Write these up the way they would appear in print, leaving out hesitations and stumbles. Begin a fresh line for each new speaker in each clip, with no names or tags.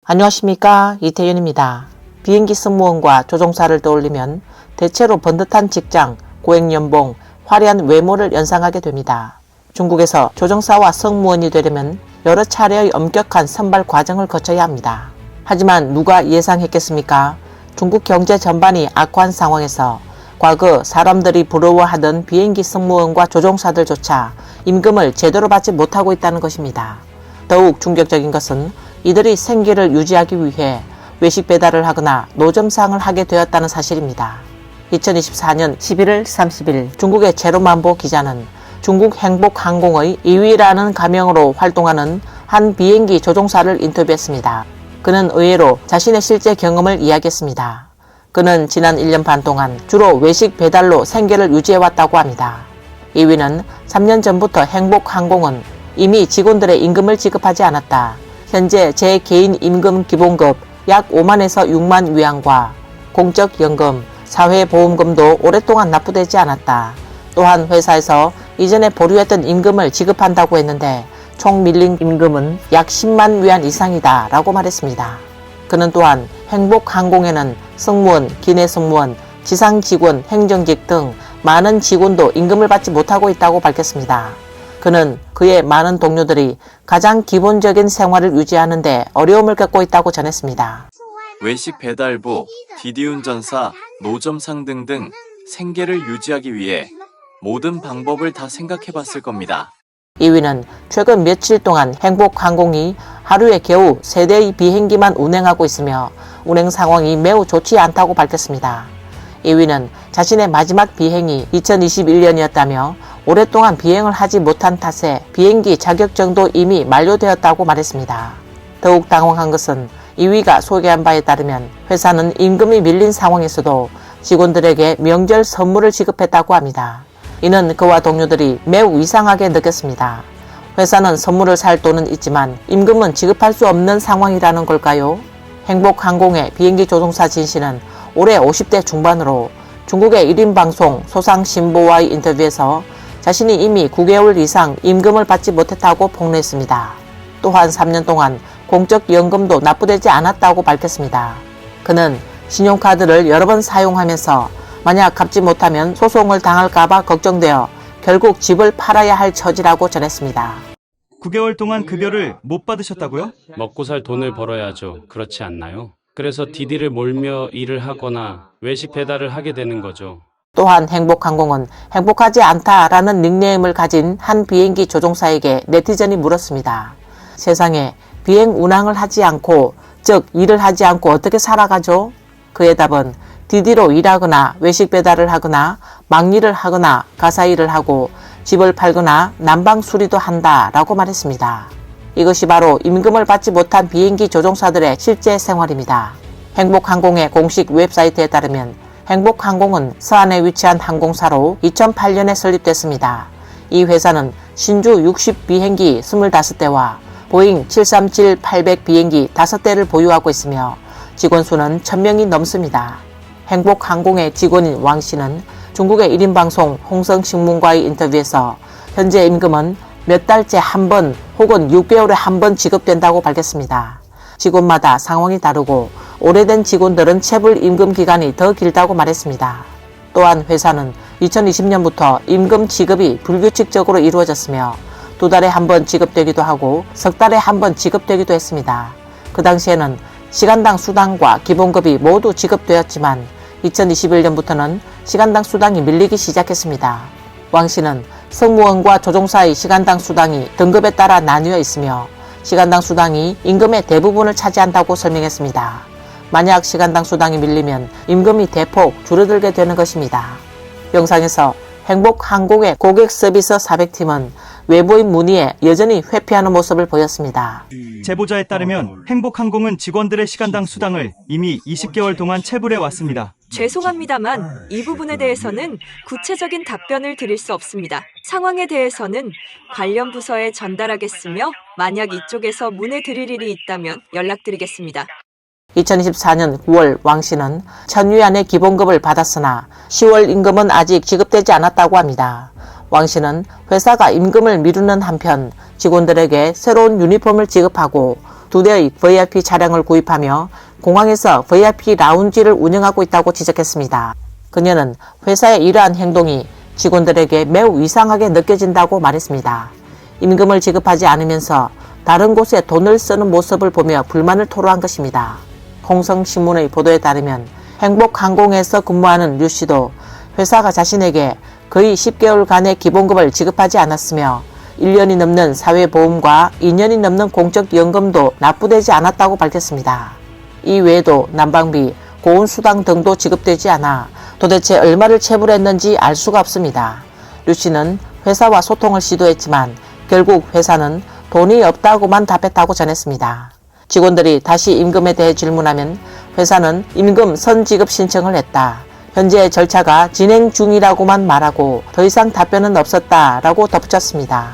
안녕하십니까, 이태윤입니다. 비행기 승무원과 조종사를 떠올리면 대체로 번듯한 직장, 고액연봉, 화려한 외모를 연상하게 됩니다. 중국에서 조종사와 승무원이 되려면 여러 차례의 엄격한 선발 과정을 거쳐야 합니다. 하지만 누가 예상했겠습니까? 중국 경제 전반이 악화한 상황에서 과거 사람들이 부러워하던 비행기 승무원과 조종사들조차 임금을 제대로 받지 못하고 있다는 것입니다. 더욱 충격적인 것은 이들이 생계를 유지하기 위해 외식 배달을 하거나 노점상을 하게 되었다는 사실입니다. 2024년 11월 30일 중국의 제로만보 기자는 중국 행복항공의 2위라는 가명으로 활동하는 한 비행기 조종사를 인터뷰했습니다. 그는 의외로 자신의 실제 경험을 이야기했습니다. 그는 지난 1년 반 동안 주로 외식 배달로 생계를 유지해왔다고 합니다. 2위는 3년 전부터 행복항공은 이미 직원들의 임금을 지급하지 않았다. 현재 제 개인 임금 기본급 약 5만에서 6만 위안과 공적연금, 사회보험금도 오랫동안 납부되지 않았다. 또한 회사에서 이전에 보류했던 임금을 지급한다고 했는데 총 밀린 임금은 약 10만 위안 이상이다 라고 말했습니다. 그는 또한 행복항공에는 승무원, 기내승무원, 지상직원, 행정직 등 많은 직원도 임금을 받지 못하고 있다고 밝혔습니다. 그는 그의 많은 동료들이 가장 기본적인 생활을 유지하는 데 어려움을 겪고 있다고 전했습니다.
외식 배달부, 디디운전사, 노점상 등등 생계를 유지하기 위해 모든 방법을 다 생각해봤을 겁니다.
2위는 최근 며칠 동안 행복항공이 하루에 겨우 3대의 비행기만 운행하고 있으며 운행 상황이 매우 좋지 않다고 밝혔습니다. 2위는 자신의 마지막 비행이 2021년이었다며 오랫동안 비행을 하지 못한 탓에 비행기 자격증도 이미 만료되었다고 말했습니다. 더욱 당황한 것은 2위가 소개한 바에 따르면 회사는 임금이 밀린 상황에서도 직원들에게 명절 선물을 지급했다고 합니다. 이는 그와 동료들이 매우 이상하게 느꼈습니다. 회사는 선물을 살 돈은 있지만 임금은 지급할 수 없는 상황이라는 걸까요? 행복항공의 비행기 조종사 진 씨는 올해 50대 중반으로 중국의 1인 방송 소상신보와의 인터뷰에서 자신이 이미 9개월 이상 임금을 받지 못했다고 폭로했습니다. 또한 3년 동안 공적연금도 납부되지 않았다고 밝혔습니다. 그는 신용카드를 여러 번 사용하면서 만약 갚지 못하면 소송을 당할까봐 걱정되어 결국 집을 팔아야 할 처지라고 전했습니다.
9개월 동안 급여를 못 받으셨다고요?
먹고 살 돈을 벌어야죠. 그렇지 않나요? 그래서 디디를 몰며 일을 하거나 외식 배달을 하게 되는 거죠.
또한 행복항공은 행복하지 않다라는 닉네임을 가진 한 비행기 조종사에게 네티즌이 물었습니다. 세상에 비행 운항을 하지 않고, 즉 일을 하지 않고 어떻게 살아가죠? 그의 답은 디디로 일하거나 외식 배달을 하거나 막일을 하거나 가사일을 하고 집을 팔거나 난방 수리도 한다 라고 말했습니다. 이것이 바로 임금을 받지 못한 비행기 조종사들의 실제 생활입니다. 행복항공의 공식 웹사이트에 따르면 행복항공은 서안에 위치한 항공사로 2008년에 설립됐습니다. 이 회사는 신주 60 비행기 25대와 보잉 737-800 비행기 5대를 보유하고 있으며 직원 수는 1000명이 넘습니다. 행복항공의 직원인 왕 씨는 중국의 1인 방송 홍성신문과의 인터뷰에서 현재 임금은 몇 달째 한 번 혹은 6개월에 한 번 지급된다고 밝혔습니다. 직원마다 상황이 다르고 오래된 직원들은 체불 임금 기간이 더 길다고 말했습니다. 또한 회사는 2020년부터 임금 지급이 불규칙적으로 이루어졌으며 2달에 한 번 지급되기도 하고 석 달에 한 번 지급되기도 했습니다. 그 당시에는 시간당 수당과 기본급이 모두 지급되었지만 2021년부터는 시간당 수당이 밀리기 시작했습니다. 왕 씨는 승무원과 조종사의 시간당 수당이 등급에 따라 나뉘어 있으며 시간당 수당이 임금의 대부분을 차지한다고 설명했습니다. 만약 시간당 수당이 밀리면 임금이 대폭 줄어들게 되는 것입니다. 영상에서 행복항공의 고객 서비스 400팀은 외부인 문의에 여전히 회피하는 모습을 보였습니다.
제보자에 따르면 행복항공은 직원들의 시간당 수당을 이미 20개월 동안 체불해 왔습니다.
죄송합니다만 이 부분에 대해서는 구체적인 답변을 드릴 수 없습니다. 상황에 대해서는 관련 부서에 전달하겠으며 만약 이쪽에서 문의 드릴 일이 있다면 연락드리겠습니다.
2024년 9월 왕 씨는 1000위안의 기본급을 받았으나 10월 임금은 아직 지급되지 않았다고 합니다. 왕 씨는 회사가 임금을 미루는 한편 직원들에게 새로운 유니폼을 지급하고 2대의 VIP 차량을 구입하며 공항에서 VIP 라운지를 운영하고 있다고 지적했습니다. 그녀는 회사의 이러한 행동이 직원들에게 매우 이상하게 느껴진다고 말했습니다. 임금을 지급하지 않으면서 다른 곳에 돈을 쓰는 모습을 보며 불만을 토로한 것입니다. 홍성신문의 보도에 따르면 행복항공에서 근무하는 류 씨도 회사가 자신에게 거의 10개월간의 기본급을 지급하지 않았으며 1년이 넘는 사회보험과 2년이 넘는 공적연금도 납부되지 않았다고 밝혔습니다. 이 외에도 난방비, 고온수당 등도 지급되지 않아 도대체 얼마를 체불했는지 알 수가 없습니다. 류 씨는 회사와 소통을 시도했지만 결국 회사는 돈이 없다고만 답했다고 전했습니다. 직원들이 다시 임금에 대해 질문하면 회사는 임금 선지급 신청을 했다. 현재 절차가 진행 중이라고만 말하고 더 이상 답변은 없었다라고 덧붙였습니다.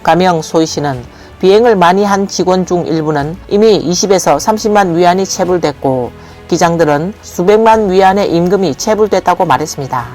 가명 소희 씨는 비행을 많이 한 직원 중 일부는 이미 20에서 30만 위안이 체불됐고 기장들은 수백만 위안의 임금이 체불됐다고 말했습니다.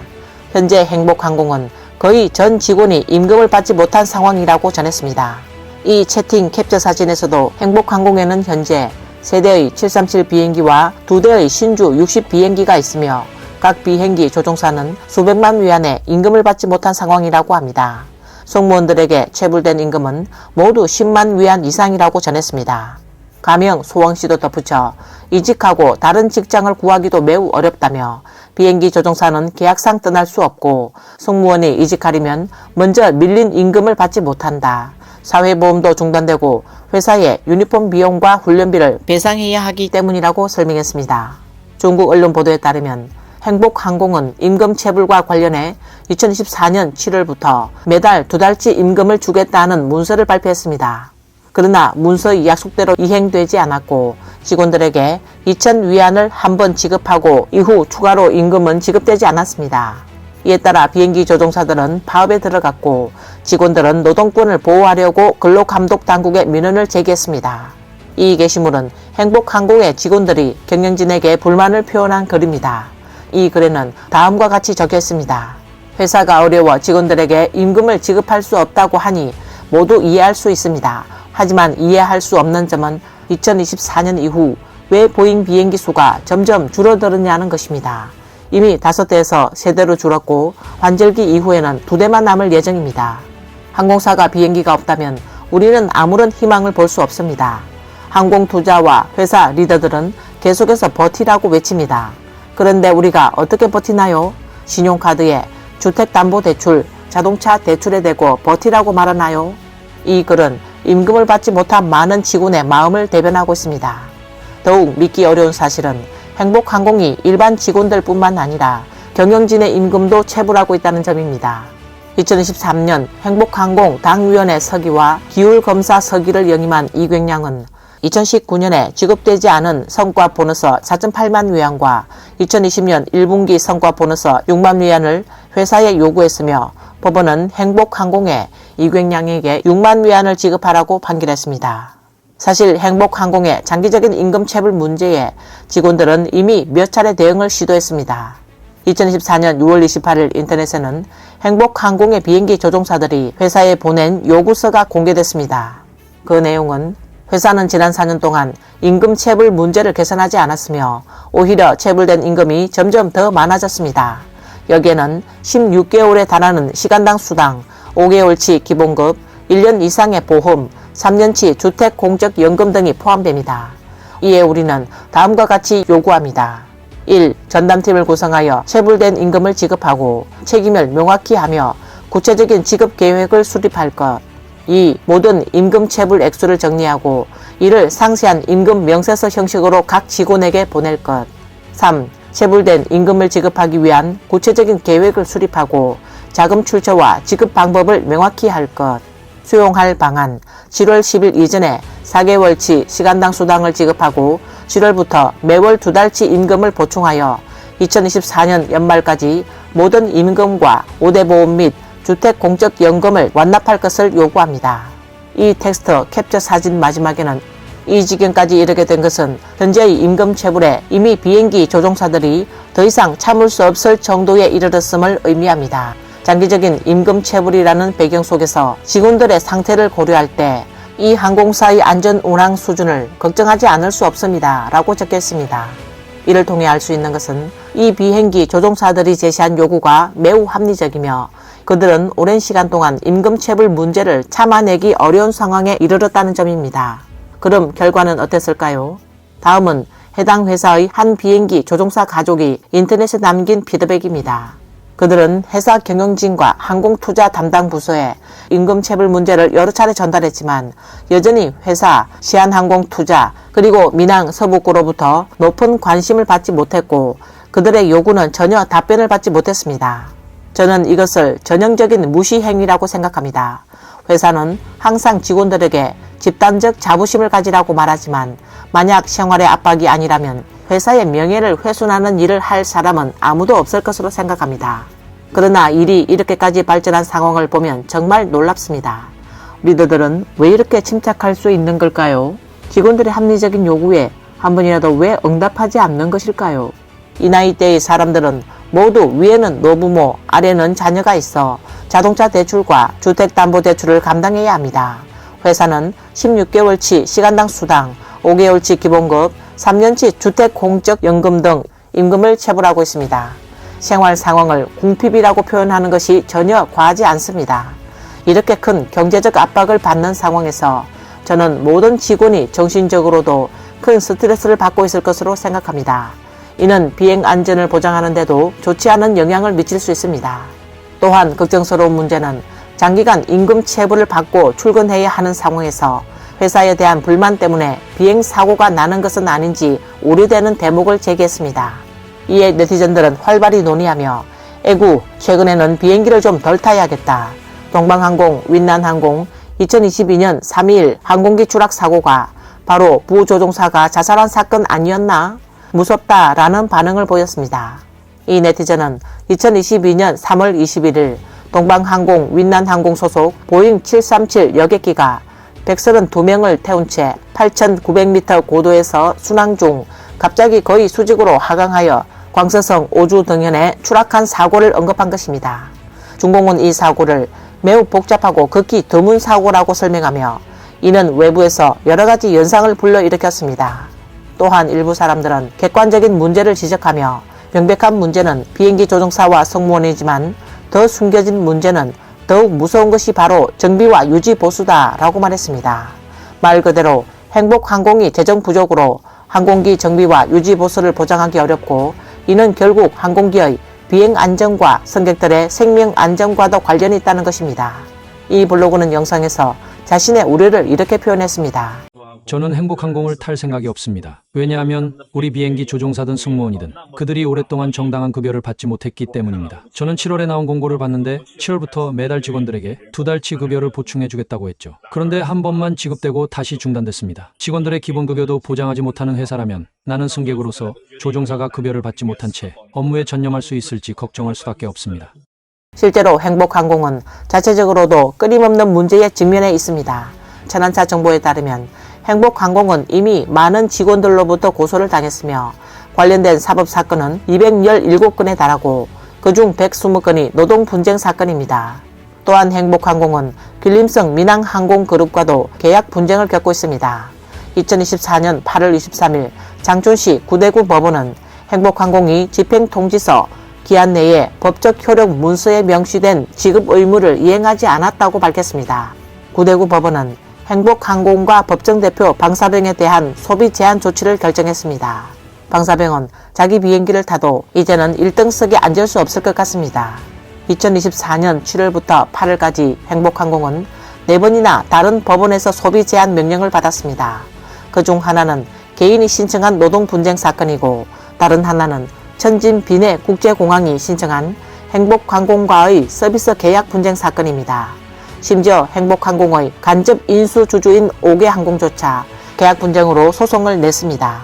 현재 행복항공은 거의 전 직원이 임금을 받지 못한 상황이라고 전했습니다. 이 채팅 캡처 사진에서도 행복항공에는 현재 3대의 737 비행기와 2대의 신주 60 비행기가 있으며 각 비행기 조종사는 수백만 위안의 임금을 받지 못한 상황이라고 합니다. 승무원들에게 체불된 임금은 모두 10만 위안 이상이라고 전했습니다. 가명 소왕씨도 덧붙여 이직하고 다른 직장을 구하기도 매우 어렵다며 비행기 조종사는 계약상 떠날 수 없고 승무원이 이직하려면 먼저 밀린 임금을 받지 못한다. 사회보험도 중단되고 회사의 유니폼 비용과 훈련비를 배상해야 하기 때문이라고 설명했습니다. 중국 언론 보도에 따르면 행복항공은 임금 체불과 관련해 2024년 7월부터 매달 2달치 임금을 주겠다는 문서를 발표했습니다. 그러나 문서의 약속대로 이행되지 않았고 직원들에게 2,000위안을 한 번 지급하고 이후 추가로 임금은 지급되지 않았습니다. 이에 따라 비행기 조종사들은 파업에 들어갔고 직원들은 노동권을 보호하려고 근로감독당국에 민원을 제기했습니다. 이 게시물은 행복항공의 직원들이 경영진에게 불만을 표현한 글입니다. 이 글에는 다음과 같이 적혀 있습니다. 회사가 어려워 직원들에게 임금을 지급할 수 없다고 하니 모두 이해할 수 있습니다. 하지만 이해할 수 없는 점은 2024년 이후 왜 보잉 비행기 수가 점점 줄어들었냐는 것입니다. 이미 5대에서 3대로 줄었고 환절기 이후에는 2대만 남을 예정입니다. 항공사가 비행기가 없다면 우리는 아무런 희망을 볼 수 없습니다. 항공투자와 회사 리더들은 계속해서 버티라고 외칩니다. 그런데 우리가 어떻게 버티나요? 신용카드에 주택담보대출, 자동차 대출에 대고 버티라고 말하나요? 이 글은 임금을 받지 못한 많은 직원의 마음을 대변하고 있습니다. 더욱 믿기 어려운 사실은 행복항공이 일반 직원들 뿐만 아니라 경영진의 임금도 체불하고 있다는 점입니다. 2023년 행복항공 당위원회 서기와 기율검사 서기를 역임한 이광양은 2019년에 지급되지 않은 성과 보너서 4.8만 위안과 2020년 1분기 성과 보너서 6만 위안을 회사에 요구했으며 법원은 행복항공에 이광양에게 6만 위안을 지급하라고 판결했습니다. 사실 행복항공의 장기적인 임금 체불 문제에 직원들은 이미 몇 차례 대응을 시도했습니다. 2024년 6월 28일 인터넷에는 행복항공의 비행기 조종사들이 회사에 보낸 요구서가 공개됐습니다. 그 내용은 회사는 지난 4년 동안 임금 체불 문제를 개선하지 않았으며 오히려 체불된 임금이 점점 더 많아졌습니다. 여기에는 16개월에 달하는 시간당 수당, 5개월치 기본급, 1년 이상의 보험, 3년치 주택공적연금 등이 포함됩니다. 이에 우리는 다음과 같이 요구합니다. 1. 전담팀을 구성하여 체불된 임금을 지급하고 책임을 명확히 하며 구체적인 지급 계획을 수립할 것. 2. 모든 임금 체불 액수를 정리하고 이를 상세한 임금 명세서 형식으로 각 직원에게 보낼 것. 3. 체불된 임금을 지급하기 위한 구체적인 계획을 수립하고 자금 출처와 지급 방법을 명확히 할 것. 수용할 방안 7월 10일 이전에 4개월치 시간당 수당을 지급하고 7월부터 매월 2달치 임금을 보충하여 2024년 연말까지 모든 임금과 5대 보험 및 주택공적연금을 완납할 것을 요구합니다. 이 텍스트 캡처 사진 마지막에는 이 지경까지 이르게 된 것은 현재의 임금 체불에 이미 비행기 조종사들이 더 이상 참을 수 없을 정도에 이르렀음을 의미합니다. 장기적인 임금 체불이라는 배경 속에서 직원들의 상태를 고려할 때 이 항공사의 안전 운항 수준을 걱정하지 않을 수 없습니다. 라고 적혀 있습니다. 이를 통해 알 수 있는 것은 이 비행기 조종사들이 제시한 요구가 매우 합리적이며 그들은 오랜 시간 동안 임금체불 문제를 참아내기 어려운 상황에 이르렀다는 점입니다. 그럼 결과는 어땠을까요? 다음은 해당 회사의 한 비행기 조종사 가족이 인터넷에 남긴 피드백입니다. 그들은 회사 경영진과 항공투자 담당 부서에 임금체불 문제를 여러 차례 전달했지만 여전히 회사, 시한항공투자, 그리고 민항 서북구로부터 높은 관심을 받지 못했고 그들의 요구는 전혀 답변을 받지 못했습니다. 저는 이것을 전형적인 무시 행위라고 생각합니다. 회사는 항상 직원들에게 집단적 자부심을 가지라고 말하지만 만약 생활의 압박이 아니라면 회사의 명예를 훼손하는 일을 할 사람은 아무도 없을 것으로 생각합니다. 그러나 일이 이렇게까지 발전한 상황을 보면 정말 놀랍습니다. 리더들은 왜 이렇게 침착할 수 있는 걸까요? 직원들의 합리적인 요구에 한 번이라도 왜 응답하지 않는 것일까요? 이 나이대의 사람들은 모두 위에는 노부모, 아래는 자녀가 있어 자동차 대출과 주택담보대출을 감당해야 합니다. 회사는 16개월치 시간당 수당, 5개월치 기본급, 3년치 주택공적연금 등 임금을 체불하고 있습니다. 생활 상황을 궁핍이라고 표현하는 것이 전혀 과하지 않습니다. 이렇게 큰 경제적 압박을 받는 상황에서 저는 모든 직원이 정신적으로도 큰 스트레스를 받고 있을 것으로 생각합니다. 이는 비행 안전을 보장하는 데도 좋지 않은 영향을 미칠 수 있습니다. 또한 걱정스러운 문제는 장기간 임금 체불을 받고 출근해야 하는 상황에서 회사에 대한 불만 때문에 비행 사고가 나는 것은 아닌지 우려되는 대목을 제기했습니다. 이에 네티즌들은 활발히 논의하며 에구, 최근에는 비행기를 좀 덜 타야겠다. 동방항공, 윈난항공 2022년 3.2일 항공기 추락 사고가 바로 부조종사가 자살한 사건 아니었나? 무섭다라는 반응을 보였습니다. 이 네티즌은 2022년 3월 21일 동방항공 윈난항공 소속 보잉 737 여객기가 132명을 태운 채 8,900m 고도에서 순항 중 갑자기 거의 수직으로 하강하여 광서성 오주 등현에 추락한 사고를 언급한 것입니다. 중공은 이 사고를 매우 복잡하고 극히 드문 사고라고 설명하며 이는 외부에서 여러가지 연상을 불러일으켰습니다. 또한 일부 사람들은 객관적인 문제를 지적하며 명백한 문제는 비행기 조종사와 승무원이지만 더 숨겨진 문제는 더욱 무서운 것이 바로 정비와 유지 보수다 라고 말했습니다. 말 그대로 행복항공이 재정 부족으로 항공기 정비와 유지 보수를 보장하기 어렵고 이는 결국 항공기의 비행 안전과 승객들의 생명 안전과도 관련이 있다는 것입니다. 이 블로그는 영상에서 자신의 우려를 이렇게 표현했습니다.
저는 행복항공을 탈 생각이 없습니다. 왜냐하면 우리 비행기 조종사든 승무원이든 그들이 오랫동안 정당한 급여를 받지 못했기 때문입니다. 저는 7월에 나온 공고를 봤는데 7월부터 매달 직원들에게 2달치 급여를 보충해주겠다고 했죠. 그런데 한 번만 지급되고 다시 중단됐습니다. 직원들의 기본급여도 보장하지 못하는 회사라면 나는 승객으로서 조종사가 급여를 받지 못한 채 업무에 전념할 수 있을지 걱정할 수밖에 없습니다.
실제로 행복항공은 자체적으로도 끊임없는 문제에 직면해 있습니다. 천안차 정보에 따르면 행복항공은 이미 많은 직원들로부터 고소를 당했으며 관련된 사법사건은 217건에 달하고 그중 120건이 노동분쟁 사건입니다. 또한 행복항공은 길림성 민항항공그룹과도 계약 분쟁을 겪고 있습니다. 2024년 8월 23일 장춘시 구대구 법원은 행복항공이 집행통지서 기한 내에 법적 효력 문서에 명시된 지급 의무를 이행하지 않았다고 밝혔습니다. 구대구 법원은 행복항공과 법정대표 방사병에 대한 소비 제한 조치를 결정했습니다. 방사병은 자기 비행기를 타도 이제는 1등석에 앉을 수 없을 것 같습니다. 2024년 7월부터 8월까지 행복항공은 4번이나 다른 법원에서 소비 제한 명령을 받았습니다. 그중 하나는 개인이 신청한 노동분쟁 사건이고 다른 하나는 천진 비내 국제공항이 신청한 행복항공과의 서비스 계약 분쟁 사건입니다. 심지어 행복항공의 간접 인수 주주인 5개 항공조차 계약 분쟁으로 소송을 냈습니다.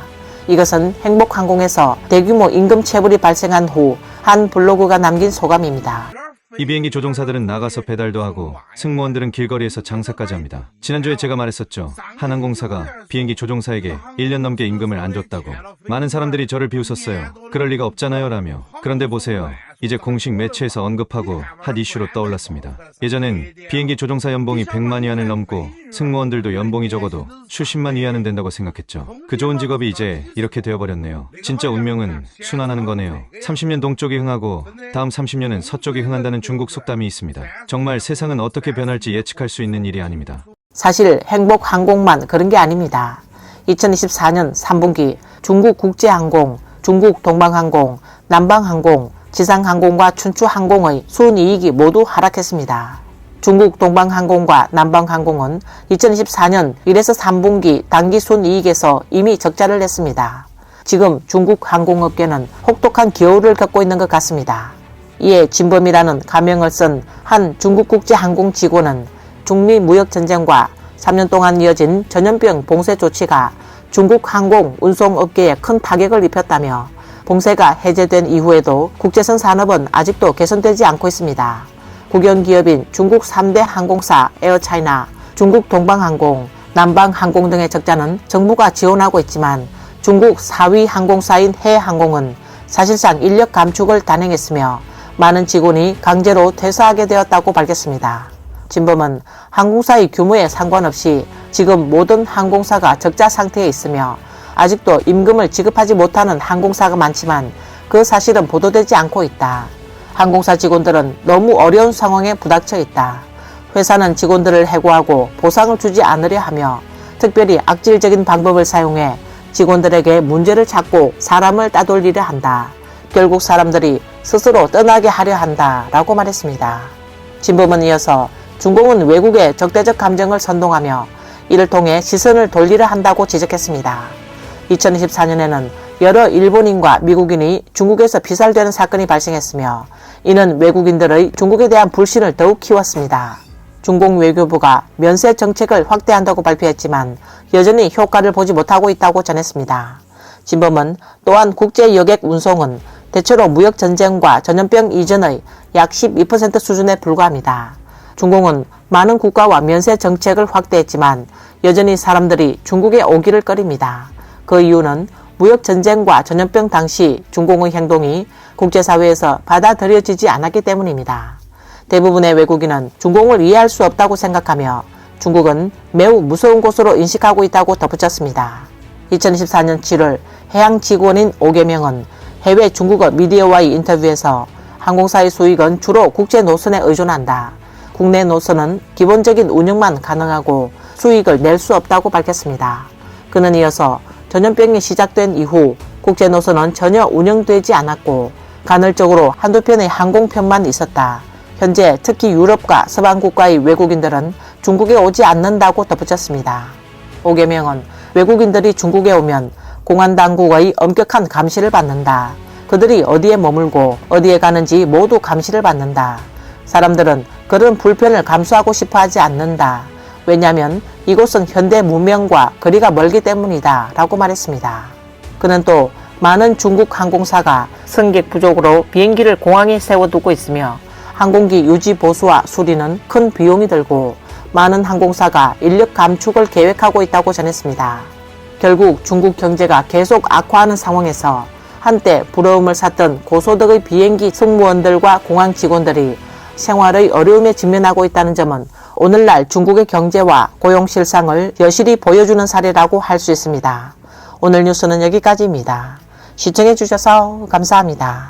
이것은 행복항공에서 대규모 임금 체불이 발생한 후 한 블로그가 남긴 소감입니다.
이 비행기 조종사들은 나가서 배달도 하고 승무원들은 길거리에서 장사까지 합니다. 지난주에 제가 말했었죠. 한 항공사가 비행기 조종사에게 1년 넘게 임금을 안 줬다고. 많은 사람들이 저를 비웃었어요. 그럴 리가 없잖아요 라며. 그런데 보세요. 이제 공식 매체에서 언급하고 핫 이슈로 떠올랐습니다. 예전엔 비행기 조종사 연봉이 100만 위안을 넘고 승무원들도 연봉이 적어도 수십만 위안은 된다고 생각했죠. 그 좋은 직업이 이제 이렇게 되어버렸네요. 진짜 운명은 순환하는 거네요. 30년 동쪽이 흥하고 다음 30년은 서쪽이 흥한다는 중국 속담이 있습니다. 정말 세상은 어떻게 변할지 예측할 수 있는 일이 아닙니다.
사실 행복항공만 그런 게 아닙니다. 2024년 3분기 중국 국제항공, 중국 동방항공, 남방항공, 지상항공과 춘추항공의 순이익이 모두 하락했습니다. 중국 동방항공과 남방항공은 2024년 1에서 3분기 단기 순이익에서 이미 적자를 냈습니다. 지금 중국 항공업계는 혹독한 겨울을 겪고 있는 것 같습니다. 이에 진범이라는 가명을 쓴 한 중국 국제항공 직원은 중미 무역전쟁과 3년 동안 이어진 전염병 봉쇄 조치가 중국 항공 운송업계에 큰 타격을 입혔다며 봉쇄가 해제된 이후에도 국제선 산업은 아직도 개선되지 않고 있습니다. 국영기업인 중국 3대 항공사 에어차이나, 중국 동방항공, 남방항공 등의 적자는 정부가 지원하고 있지만 중국 4위 항공사인 해항공은 사실상 인력 감축을 단행했으며 많은 직원이 강제로 퇴사하게 되었다고 밝혔습니다. 진범은 항공사의 규모에 상관없이 지금 모든 항공사가 적자 상태에 있으며 아직도 임금을 지급하지 못하는 항공사가 많지만 그 사실은 보도되지 않고 있다. 항공사 직원들은 너무 어려운 상황에 부닥쳐 있다. 회사는 직원들을 해고하고 보상을 주지 않으려 하며 특별히 악질적인 방법을 사용해 직원들에게 문제를 찾고 사람을 따돌리려 한다. 결국 사람들이 스스로 떠나게 하려 한다 라고 말했습니다. 진범은 이어서 중공은 외국의 적대적 감정을 선동하며 이를 통해 시선을 돌리려 한다고 지적했습니다. 2024년에는 여러 일본인과 미국인이 중국에서 피살되는 사건이 발생했으며 이는 외국인들의 중국에 대한 불신을 더욱 키웠습니다. 중공 외교부가 면세 정책을 확대한다고 발표했지만 여전히 효과를 보지 못하고 있다고 전했습니다. 진범은 또한 국제 여객 운송은 대체로 무역 전쟁과 전염병 이전의 약 12% 수준에 불과합니다. 중공은 많은 국가와 면세 정책을 확대했지만 여전히 사람들이 중국에 오기를 꺼립니다. 그 이유는 무역 전쟁과 전염병 당시 중공의 행동이 국제사회에서 받아들여지지 않았기 때문입니다. 대부분의 외국인은 중공을 이해할 수 없다고 생각하며 중국은 매우 무서운 곳으로 인식하고 있다고 덧붙였습니다. 2014년 7월 해양 직원인 5개명은 해외 중국어 미디어와의 인터뷰에서 항공사의 수익은 주로 국제 노선에 의존한다. 국내 노선은 기본적인 운영만 가능하고 수익을 낼 수 없다고 밝혔습니다. 그는 이어서 전염병이 시작된 이후 국제 노선은 전혀 운영되지 않았고 간헐적으로 한두 편의 항공편만 있었다. 현재 특히 유럽과 서방 국가의 외국인들은 중국에 오지 않는다고 덧붙였습니다. 5개명은 외국인들이 중국에 오면 공안 당국의 엄격한 감시를 받는다. 그들이 어디에 머물고 어디에 가는지 모두 감시를 받는다. 사람들은 그런 불편을 감수하고 싶어 하지 않는다. 왜냐하면 이곳은 현대 문명과 거리가 멀기 때문이다 라고 말했습니다. 그는 또 많은 중국 항공사가 승객 부족으로 비행기를 공항에 세워두고 있으며 항공기 유지 보수와 수리는 큰 비용이 들고 많은 항공사가 인력 감축을 계획하고 있다고 전했습니다. 결국 중국 경제가 계속 악화하는 상황에서 한때 부러움을 샀던 고소득의 비행기 승무원들과 공항 직원들이 생활의 어려움에 직면하고 있다는 점은 오늘날 중국의 경제와 고용 실상을 여실히 보여주는 사례라고 할 수 있습니다. 오늘 뉴스는 여기까지입니다. 시청해 주셔서 감사합니다.